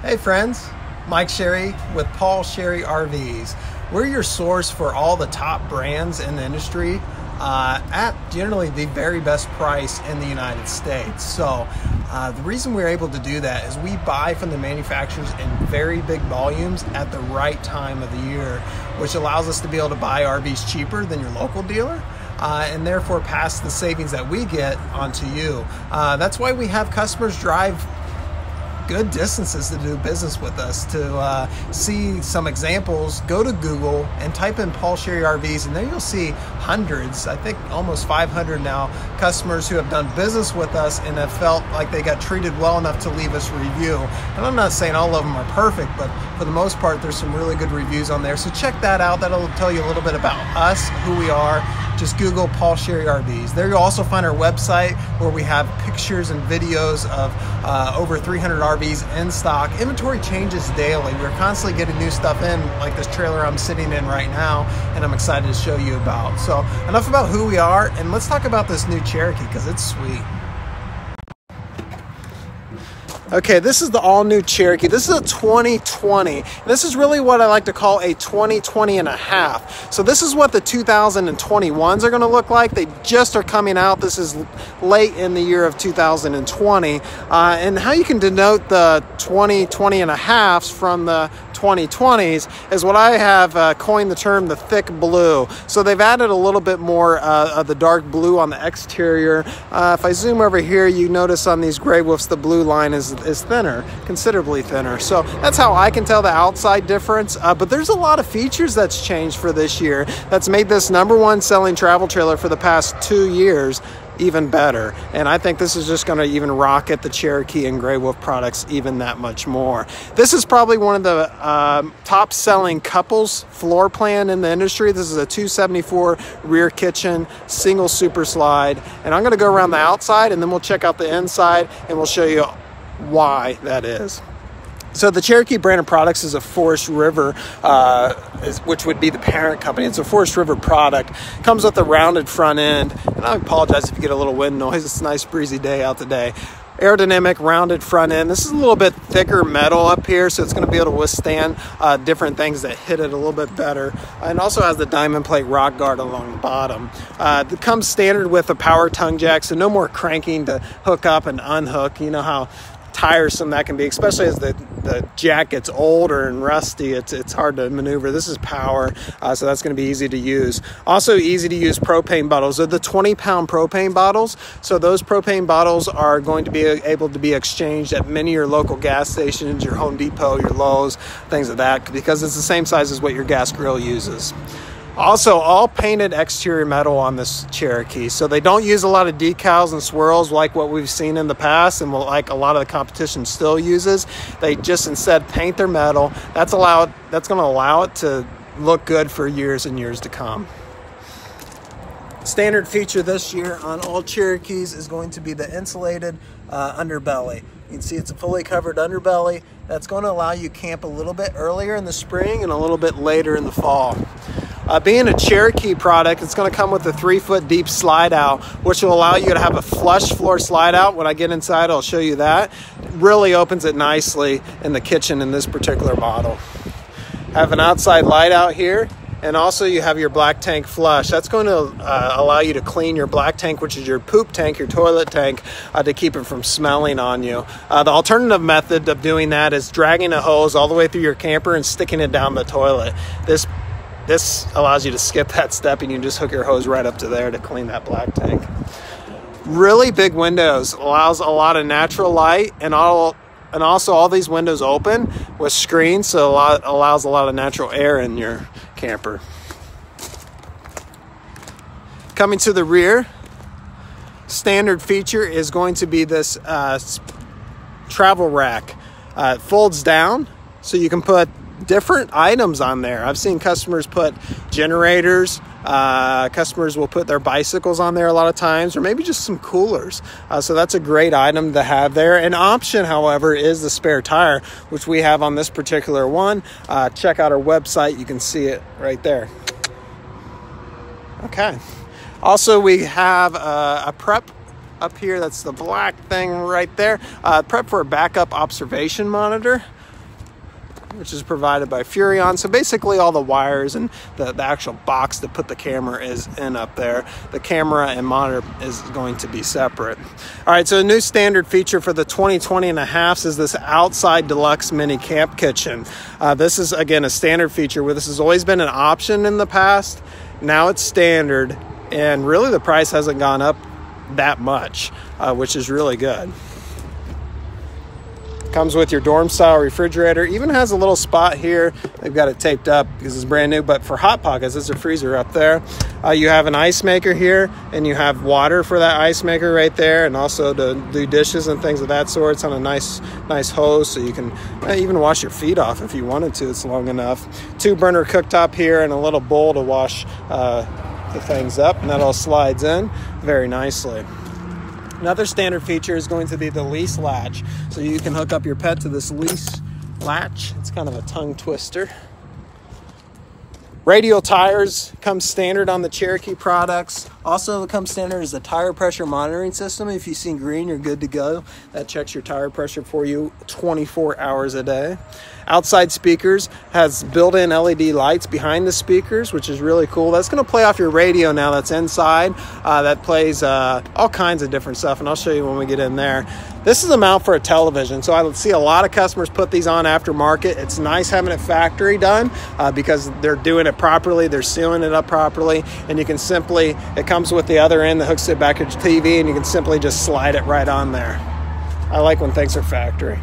Hey friends, Mike Sherry with Paul Sherry RVs. We're your source for all the top brands in the industry at generally the very best price in the United States. So the reason we're able to do that is we buy from the manufacturers in very big volumes at the right time of the year, which allows us to be able to buy RVs cheaper than your local dealer. And therefore pass the savings that we get onto you. That's why we have customers drive good distances to do business with us. To see some examples, go to Google and type in Paul Sherry RVs, and there you'll see hundreds, I think almost 500 now, customers who have done business with us and have felt like they got treated well enough to leave us a review. And I'm not saying all of them are perfect, but for the most part there's some really good reviews on there. So check that out. That'll tell you a little bit about us, who we are. Just Google Paul Sherry RVs. There you'll also find our website where we have pictures and videos of over 300 RVs in stock. Inventory changes daily. We're constantly getting new stuff in, like this trailer I'm sitting in right now, and I'm excited to show you about. So enough about who we are, and let's talk about this new Cherokee because it's sweet. Okay, this is the all-new Cherokee. This is a 2020. This is really what I like to call a 2020 and a half. So this is what the 2021s are going to look like. They just are coming out. This is late in the year of 2020. And how you can denote the 2020 and a halves from the 2020s is what I have coined the term the thick blue. So they've added a little bit more of the dark blue on the exterior. If I zoom over here, you notice on these gray wolves the blue line is thinner, considerably thinner. So that's how I can tell the outside difference. But there's a lot of features that's changed for this year that's made this #1 selling travel trailer for the past 2 years even better. And I think this is just going to even rocket the Cherokee and Gray Wolf products even that much more. This is probably one of the top selling couples floor plan in the industry. This is a 274 rear kitchen, single super slide. And I'm going to go around the outside and then we'll check out the inside and we'll show you why that is. So the Cherokee brand of products is a Forest River, which would be the parent company. It's a Forest River product. Comes with a rounded front end. And I apologize if you get a little wind noise. It's a nice breezy day out today. Aerodynamic rounded front end. This is a little bit thicker metal up here, so it's going to be able to withstand different things that hit it a little bit better. And also has the diamond plate rock guard along the bottom. It comes standard with a power tongue jack, so no more cranking to hook up and unhook. You know how tiresome that can be, especially as the jack gets older and rusty. It's hard to maneuver. This is power, so that's going to be easy to use. Also easy to use propane bottles. They're the 20-pound propane bottles, so those propane bottles are going to be able to be exchanged at many of your local gas stations, your Home Depot, your Lowe's, things of that, because it's the same size as what your gas grill uses. Also, all painted exterior metal on this Cherokee. So they don't use a lot of decals and swirls like what we've seen in the past and like a lot of the competition still uses. They just instead paint their metal. That's going to allow it to look good for years and years to come. Standard feature this year on all Cherokees is going to be the insulated underbelly. You can see it's a fully covered underbelly. That's going to allow you to camp a little bit earlier in the spring and a little bit later in the fall. Being a Cherokee product, it's going to come with a 3-foot deep slide out, which will allow you to have a flush floor slide out. When I get inside, I'll show you that. It really opens it nicely in the kitchen in this particular model. Have an outside light out here. And also you have your black tank flush. That's going to allow you to clean your black tank, which is your poop tank, your toilet tank, to keep it from smelling on you. The alternative method of doing that is dragging a hose all the way through your camper and sticking it down the toilet. This allows you to skip that step and you just hook your hose right up to there to clean that black tank. Really big windows, allows a lot of natural light, and also all these windows open with screens, so allows a lot of natural air in your camper. Coming to the rear, standard feature is going to be this travel rack. It folds down so you can put different items on there. I've seen customers put generators. Customers will put their bicycles on there a lot of times, or maybe just some coolers. So that's a great item to have there. An option, however, is the spare tire, which we have on this particular one. Check out our website. You can see it right there. Okay. Also, we have a prep up here. That's the black thing right there. Prep for a backup observation monitor. which is provided by Furrion. So basically all the wires and the actual box to put the camera is in up there. The camera and monitor is going to be separate. All right, so a new standard feature for the 2020 and a halves is this outside deluxe mini camp kitchen. This is, again, a standard feature where this has always been an option in the past. Now it's standard, and really the price hasn't gone up that much, which is really good. Comes with your dorm style refrigerator. Even has a little spot here. They've got it taped up because it's brand new, but for hot pockets, there's a freezer up there. You have an ice maker here, and you have water for that ice maker right there, and also to do dishes and things of that sort. It's on a nice hose, so you can even wash your feet off if you wanted to. It's long enough. 2-burner cooktop here, and a little bowl to wash the things up, and that all slides in very nicely. Another standard feature is going to be the lease latch. So you can hook up your pet to this lease latch. It's kind of a tongue twister. Radial tires come standard on the Cherokee products. Also comes standard is the tire pressure monitoring system. If you see green, you're good to go. That checks your tire pressure for you 24 hours a day. Outside speakers has built-in LED lights behind the speakers, which is really cool. That's going to play off your radio now that's inside. That plays all kinds of different stuff, and I'll show you when we get in there. This is a mount for a television, so I see a lot of customers put these on aftermarket. It's nice having it factory done because they're doing it properly, they're sealing it up properly, and you can simply, it comes with the other end that hooks it back to your TV, and you can simply just slide it right on there. I like when things are factory.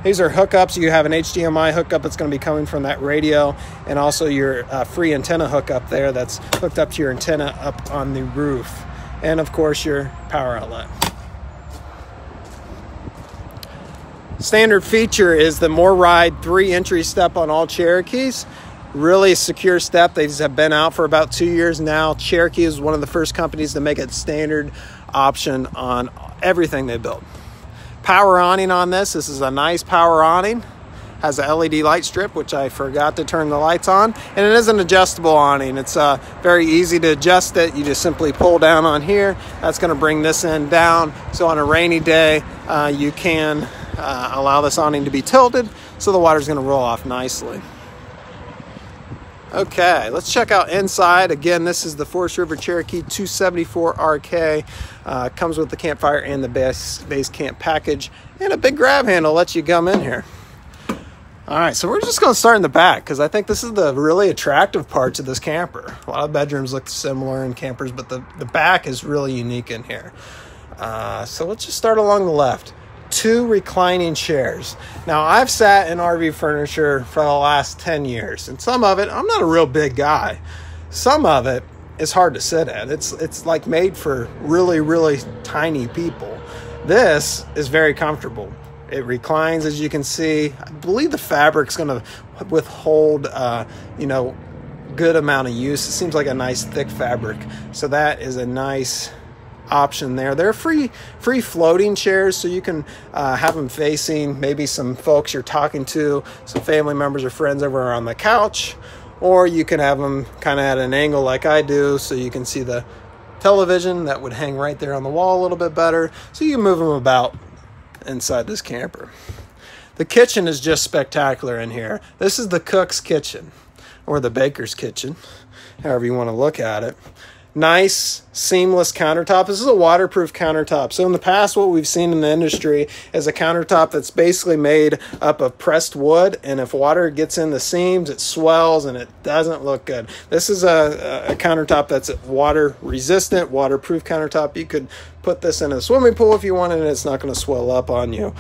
These are hookups. You have an HDMI hookup that's going to be coming from that radio, and also your free antenna hookup there that's hooked up to your antenna up on the roof. And of course your power outlet. Standard feature is the More Ride 3 entry step on all Cherokees. Really secure step. These have been out for about 2 years now. Cherokee is one of the first companies to make it standard option on everything they build. Power awning on this. This is a nice power awning. Has a LED light strip, which I forgot to turn the lights on. And it is an adjustable awning. It's very easy to adjust it. You just simply pull down on here. That's going to bring this end down. So on a rainy day, you can allow this awning to be tilted, so the water's going to roll off nicely. Okay, let's check out inside. Again, this is the Forest River Cherokee 274RK. Comes with the campfire and the base camp package, and a big grab handle lets you come in here. All right, so we're just going to start in the back because I think this is the really attractive parts of this camper. A lot of bedrooms look similar in campers, but the back is really unique in here. So let's just start along the left. 2 reclining chairs. Now, I've sat in RV furniture for the last 10 years, and some of it, I'm not a real big guy. Some of it is hard to sit at. It's like made for really, really tiny people. This is very comfortable. It reclines, as you can see. I believe the fabric's going to withhold, good amount of use. It seems like a nice thick fabric. So that is a nice option there. They're free floating chairs, so you can have them facing maybe some folks you're talking to, some family members or friends over on the couch, or you can have them kind of at an angle like I do, so you can see the television that would hang right there on the wall a little bit better, so you can move them about inside this camper. The kitchen is just spectacular in here. This is the cook's kitchen, or the baker's kitchen, however you want to look at it. Nice, seamless countertop. This is a waterproof countertop. So in the past, what we've seen in the industry is a countertop that's basically made up of pressed wood, and if water gets in the seams, it swells and it doesn't look good. This is a countertop that's water resistant, waterproof countertop. You could put this in a swimming pool if you wanted, and it's not going to swell up on you.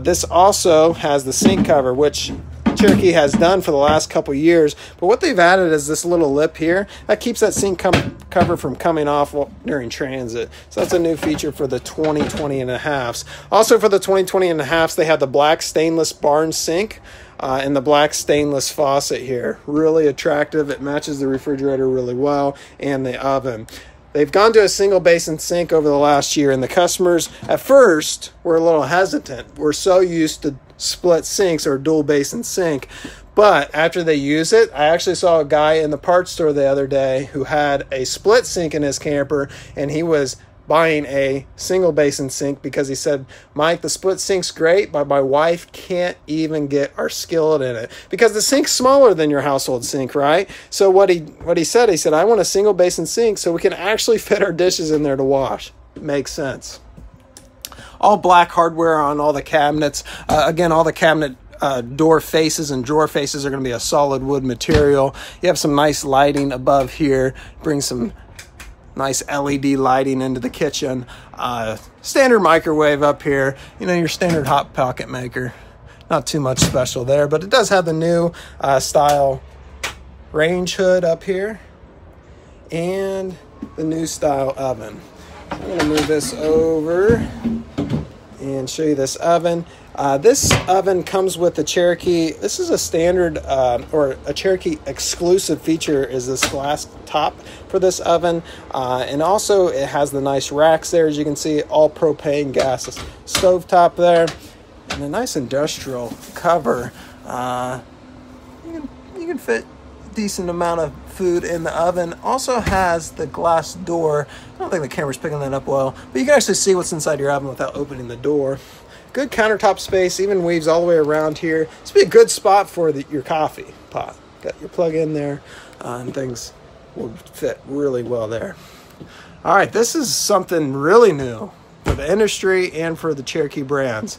This also has the sink cover, which Cherokee has done for the last couple years, but what they've added is this little lip here that keeps that sink cover from coming off during transit. So that's a new feature for the 2020 and a halves. Also for the 2020 and a halves, they have the black stainless barn sink and the black stainless faucet here. Really attractive. It matches the refrigerator really well, and the oven. They've gone to a single basin sink over the last year, and the customers at first were a little hesitant. We're so used to split sinks or dual basin sink, but after they use it, I actually saw a guy in the parts store the other day who had a split sink in his camper, and he was buying a single basin sink because he said, Mike, the split sink's great, but my wife can't even get our skillet in it because the sink's smaller than your household sink, right? So what he said, I want a single basin sink so we can actually fit our dishes in there to wash. It makes sense. All black hardware on all the cabinets. Again, all the cabinet door faces and drawer faces are going to be a solid wood material. You have some nice lighting above here. Bring some nice LED lighting into the kitchen. Standard microwave up here. You know, your standard hot pocket maker. Not too much special there, but it does have the new style range hood up here. And the new style oven. I'm going to move this over and show you this oven. This oven comes with the Cherokee. This is a standard or a Cherokee exclusive feature is this glass top for this oven. And also it has the nice racks there. As you can see, all propane gas stove top there. And a nice industrial cover. You can fit a decent amount of food in the oven. Also has the glass door. I don't think the camera's picking that up well, but you can actually see what's inside your oven without opening the door. Good countertop space, even weaves all the way around here. This would be a good spot for your coffee pot. Got your plug in there, and things will fit really well there. All right, this is something really new for the industry and for the Cherokee brands.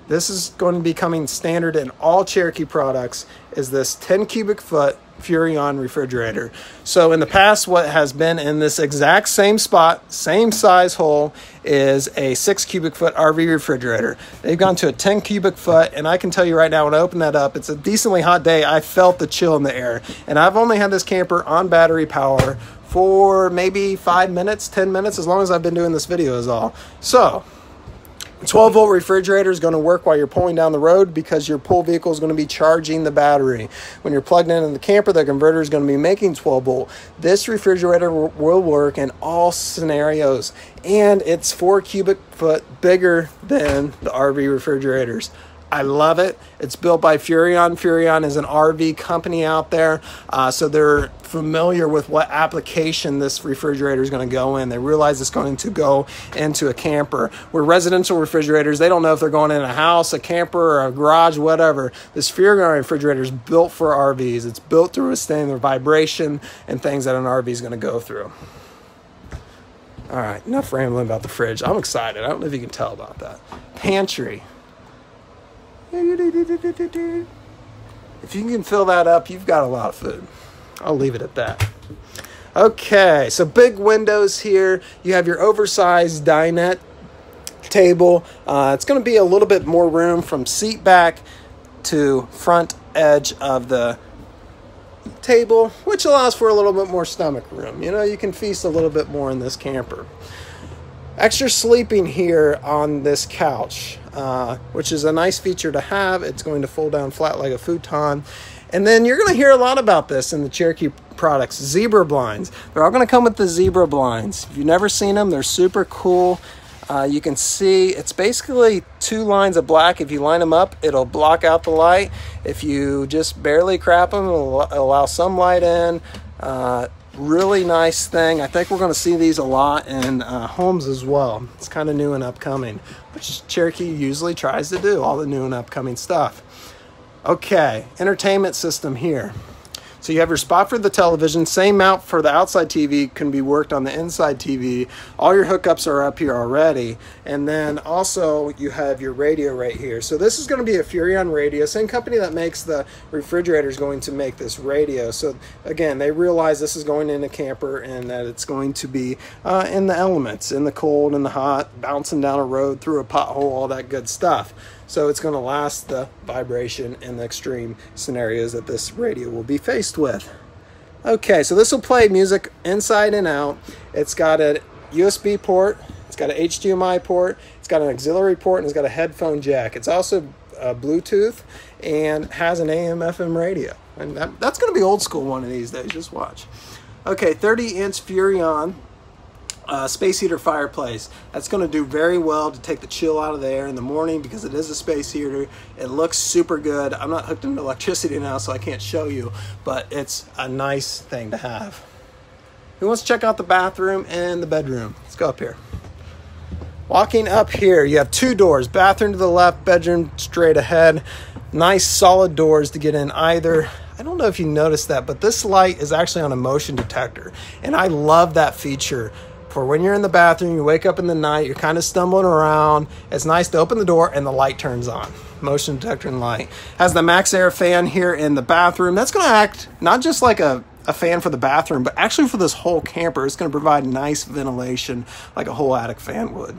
This is going to be coming standard in all Cherokee products, is this 10 cubic foot Furrion refrigerator. So in the past, what has been in this exact same spot, same size hole, is a 6 cubic foot RV refrigerator. They've gone to a 10 cubic foot, and I can tell you right now, when I open that up, it's a decently hot day. I felt the chill in the air, and I've only had this camper on battery power for maybe 5 minutes, 10 minutes, as long as I've been doing this video is all. So 12 volt refrigerator is going to work while you're pulling down the road because your pull vehicle is going to be charging the battery. When you're plugged in the camper, the converter is going to be making 12 volt. This refrigerator will work in all scenarios, and it's 4 cubic foot bigger than the RV refrigerators. I love it. It's built by Furrion. Furrion is an RV company out there, so they're familiar with what application this refrigerator is going to go in. They realize it's going to go into a camper. Where residential refrigerators, they don't know if they're going in a house, a camper, or a garage, whatever. This Furrion refrigerator is built for RVs. It's built to withstand the vibration and things that an RV is going to go through. All right, enough rambling about the fridge. I'm excited. I don't know if you can tell about that. Pantry. If you can fill that up, you've got a lot of food. I'll leave it at that. Okay, so big windows here. You have your oversized dinette table. It's going to be a little bit more room from seat back to front edge of the table, which allows for a little bit more stomach room. You know, you can feast a little bit more in this camper. Extra sleeping here on this couch, which is a nice feature to have. It's going to fold down flat like a futon. And then you're going to hear a lot about this in the Cherokee products, zebra blinds. They're all going to come with the zebra blinds. If you've never seen them, they're super cool. You can see it's basically 2 lines of black. If you line them up, it'll block out the light. If you just barely crap them, it'll allow some light in. Really nice thing. I think we're going to see these a lot in homes as well. It's kind of new and upcoming, which Cherokee usually tries to do, all the new and upcoming stuff. Okay, entertainment system here. So you have your spot for the television. Same mount for the outside TV can be worked on the inside TV. All your hookups are up here already. And then also you have your radio right here. So this is going to be a Furrion radio. Same company that makes the refrigerator is going to make this radio. So again, they realize this is going in a camper and that it's going to be in the elements, in the cold and the hot, bouncing down a road, through a pothole, all that good stuff. So it's going to last the vibration and the extreme scenarios that this radio will be faced with. Okay, so this will play music inside and out. It's got a USB port, it's got an HDMI port, it's got an auxiliary port, and it's got a headphone jack. It's also Bluetooth and has an AM/FM radio. And that's going to be old school one of these days. Just watch. Okay, 30-inch Furrion. Space heater fireplace. That's going to do very well to take the chill out of the air in the morning because it is a space heater. It looks super good. I'm not hooked into electricity now, so I can't show you, but it's a nice thing to have. Who wants to check out the bathroom and the bedroom? Let's go up here. Walking up here, you have two doors, bathroom to the left, bedroom straight ahead. Nice solid doors to get in either. I don't know if you noticed that, but this light is actually on a motion detector. And I love that feature for when you're in the bathroom, you wake up in the night, you're kind of stumbling around. It's nice to open the door and the light turns on. Motion detector and light. Has the Maxxair fan here in the bathroom. That's going to act not just like a fan for the bathroom, but actually for this whole camper. It's going to provide nice ventilation like a whole attic fan would.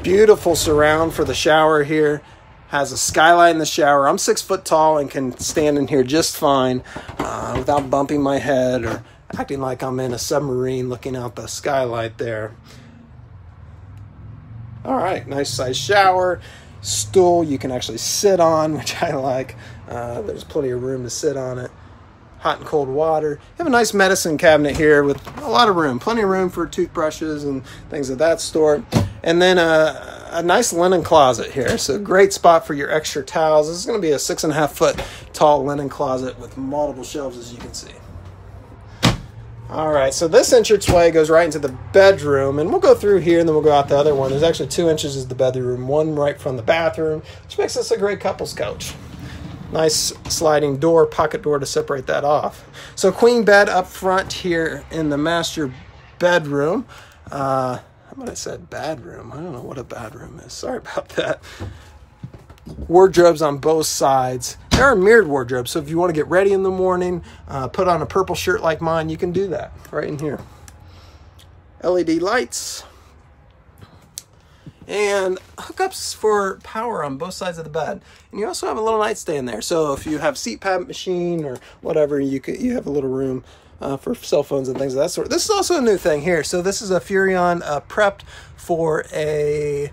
Beautiful surround for the shower here. Has a skylight in the shower. I'm 6 foot tall and can stand in here just fine without bumping my head or acting like I'm in a submarine looking out the skylight there. All right, nice size shower. Stool you can actually sit on, which I like. There's plenty of room to sit on it. Hot and cold water. You have a nice medicine cabinet here with a lot of room. Plenty of room for toothbrushes and things of that sort. And then a nice linen closet here. So great spot for your extra towels. This is going to be a 6.5 foot tall linen closet with multiple shelves, as you can see. All right, so this entranceway goes right into the bedroom, and we'll go through here and then we'll go out the other one. There's actually 2 inches is the bedroom, one right from the bathroom, which makes this a great couples couch. Nice sliding door, pocket door to separate that off. So queen bed up front here in the master bedroom. How about I said bedroom? I don't know what a bedroom is. Sorry about that. Wardrobes on both sides. There are mirrored wardrobes, so if you want to get ready in the morning, put on a purple shirt like mine, you can do that right in here. LED lights. And hookups for power on both sides of the bed. And you also have a little nightstand there. So if you have seat pad machine or whatever, you have a little room for cell phones and things of that sort. This is also a new thing here. So this is a Furrion prepped for a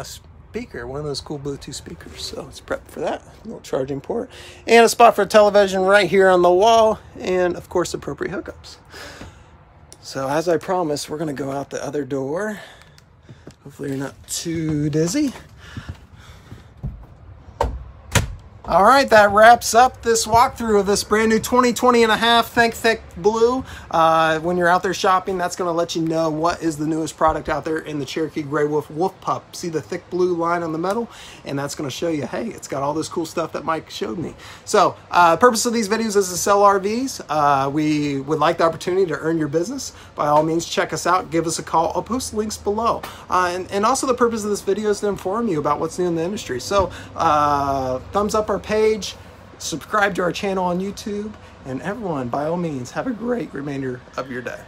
speaker, one of those cool Bluetooth speakers. So it's prepped for that. A little charging port. And a spot for a television right here on the wall. And of course, appropriate hookups. So as I promised, we're going to go out the other door. Hopefully you're not too dizzy. All right, that wraps up this walkthrough of this brand new 2020 and a half Think Thick Blue. When you're out there shopping, that's going to let you know what is the newest product out there in the Cherokee Gray Wolf Wolf Pup. See the thick blue line on the metal? And that's going to show you, hey, it's got all this cool stuff that Mike showed me. So the purpose of these videos is to sell RVs. We would like the opportunity to earn your business. By all means, check us out. Give us a call. I'll post links below. And also the purpose of this video is to inform you about what's new in the industry. So thumbs up our page, subscribe to our channel on YouTube, and everyone, by all means, have a great remainder of your day.